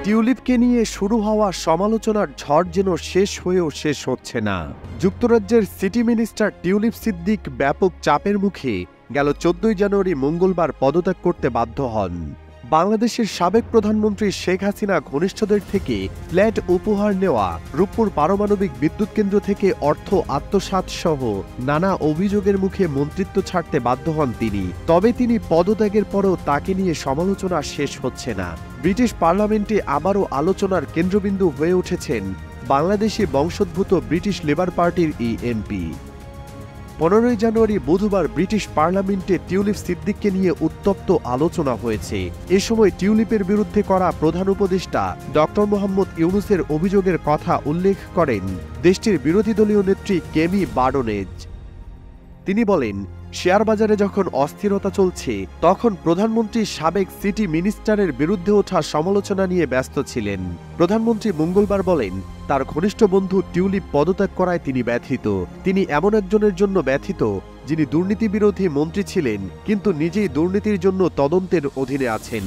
টিউলিপকে নিয়ে শুরু হওয়া সমালোচনার ঝড় যেন শেষ হয়েও শেষ হচ্ছে না। যুক্তরাজ্যের সিটি মিনিস্টার টিউলিপ সিদ্দিক ব্যাপক চাপের মুখে গেল 14 জানুয়ারি মঙ্গলবার পদত্যাগ করতে বাধ্য হন। বাংলাদেশের সাবেক প্রধানমন্ত্রী শেখ হাসিনা ঘনিষ্ঠদের থেকে ফ্ল্যাট উপহার নেওয়া, রূপপুর পারমাণবিক বিদ্যুৎ কেন্দ্র থেকে অর্থ আত্মসাৎ সহ নানা অভিযোগের মুখে মন্ত্রিত্ব ছাড়তে বাধ্য হন তিনি। তবে তিনি পদত্যাগের পরও তাকে নিয়ে সমালোচনা শেষ হচ্ছে না। ব্রিটিশ পার্লামেন্টে আবারও আলোচনার কেন্দ্রবিন্দু হয়ে উঠেছেন বাংলাদেশি বংশোদ্ভূত ব্রিটিশ লেবার পার্টির এই এমপি। 15 জানুয়ারি বুধবার ব্রিটিশ পার্লামেন্টে টিউলিপ সিদ্দিককে নিয়ে উত্তপ্ত আলোচনা হয়েছে। এ সময় টিউলিপের বিরুদ্ধে করা প্রধান উপদেষ্টা ডক্টর মোহাম্মদ ইউনূসের অভিযোগের কথা উল্লেখ করেন দেশটির বিরোধী দলীয় নেত্রী কেমি বার্ডনেজ। তিনি বলেন, শেয়ার বাজারে যখন অস্থিরতা চলছে তখন প্রধানমন্ত্রী সাবেক সিটি মিনিস্টারের বিরুদ্ধে ওঠা সমালোচনা নিয়ে ব্যস্ত ছিলেন। প্রধানমন্ত্রী মঙ্গলবার বলেন, তার ঘনিষ্ঠ বন্ধু টিউলিপ পদত্যাগ করায় তিনি ব্যথিত। তিনি এমন একজনের জন্য ব্যথিত যিনি দুর্নীতি বিরোধী মন্ত্রী ছিলেন কিন্তু নিজেই দুর্নীতির জন্য তদন্তের অধীনে আছেন।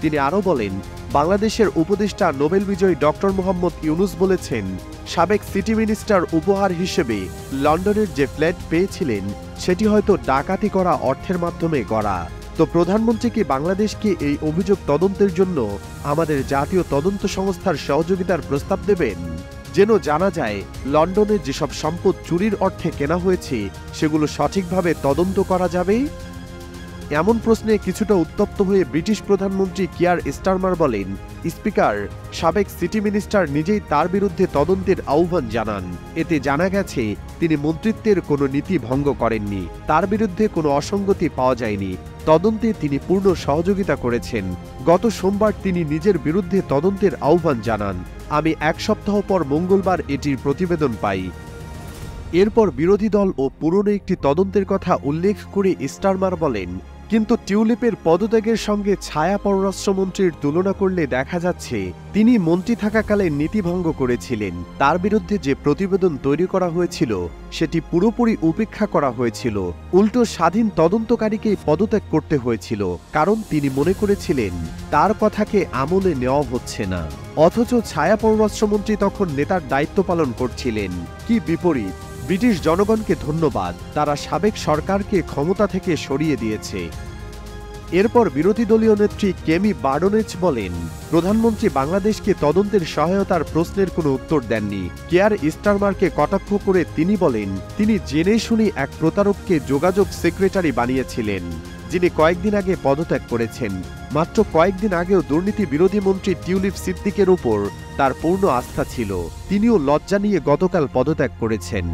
তিনি আরও বলেন, বাংলাদেশের উপদেষ্টা নোবেল বিজয়ী ডক্টর মোহাম্মদ ইউনূস বলেছেন, সাবেক সিটি মিনিস্টার উপহার হিসেবে লন্ডনের যে ফ্ল্যাট পেয়েছিলেন সেটি হয়তো ডাকাতি করা অর্থের মাধ্যমে গড়া। তো প্রধানমন্ত্রী কি বাংলাদেশকে এই অভিযোগ তদন্তের জন্য আমাদের জাতীয় তদন্ত সংস্থার সহযোগিতার প্রস্তাব দেবেন, যেন জানা যায় লন্ডনে যেসব সম্পদ চুরির অর্থে কেনা হয়েছে সেগুলো সঠিকভাবে তদন্ত করা যাবে? এমন প্রশ্নে কিছুটা উত্তপ্ত হয়ে ব্রিটিশ প্রধানমন্ত্রী কিয়ার স্টারমার বলেন, স্পিকার, সাবেক সিটি মিনিস্টার নিজেই তার বিরুদ্ধে তদন্তের আহ্বান জানান। এতে জানা গেছে তিনি মন্ত্রিত্বের কোনো নীতি ভঙ্গ করেননি, তার বিরুদ্ধে কোনো অসঙ্গতি পাওয়া যায়নি, তদন্তে তিনি পূর্ণ সহযোগিতা করেছেন। গত সোমবার তিনি নিজের বিরুদ্ধে তদন্তের আহ্বান জানান। আমি 1 সপ্তাহ পর মঙ্গলবার এটির প্রতিবেদন পাই। এরপর বিরোধী দল ও পুরনো একটি তদন্তের কথা উল্লেখ করে স্টারমার বলেন, কিন্তু টিউলিপের পদত্যাগের সঙ্গে ছায়া পররাষ্ট্রমন্ত্রীর তুলনা করলে দেখা যাচ্ছে তিনি মন্ত্রী থাকাকালে নীতিভঙ্গ করেছিলেন। তার বিরুদ্ধে যে প্রতিবেদন তৈরি করা হয়েছিল সেটি পুরোপুরি উপেক্ষা করা হয়েছিল। উল্টো স্বাধীন তদন্তকারীকেই পদত্যাগ করতে হয়েছিল, কারণ তিনি মনে করেছিলেন তার কথাকে আমলে নেওয়া হচ্ছে না। অথচ ছায়া পররাষ্ট্রমন্ত্রী তখন নেতার দায়িত্ব পালন করছিলেন। কি বিপরীত! ব্রিটিশ জনগণকে ধন্যবাদ, তারা সাবেক সরকারকে ক্ষমতা থেকে সরিয়ে দিয়েছে। এরপর বিরোধী দলীয় নেত্রী কেমি বার্ডনেজ বলেন, প্রধানমন্ত্রী বাংলাদেশকে তদন্তের সহায়তার প্রশ্নের কোনো উত্তর দেননি। কিয়ার স্টারমারকে কটাক্ষ করে তিনি বলেন, তিনি জেনে শুনে এক প্রতারককে যোগাযোগ সেক্রেটারি বানিয়েছিলেন, যিনি কয়েকদিন আগে পদত্যাগ করেছেন। মাত্র কয়েকদিন আগেও দুর্নীতি বিরোধী মন্ত্রী টিউলিপ সিদ্দিকের উপর তার পূর্ণ আস্থা ছিল। তিনিও লজ্জা নিয়ে গতকাল পদত্যাগ করেছেন।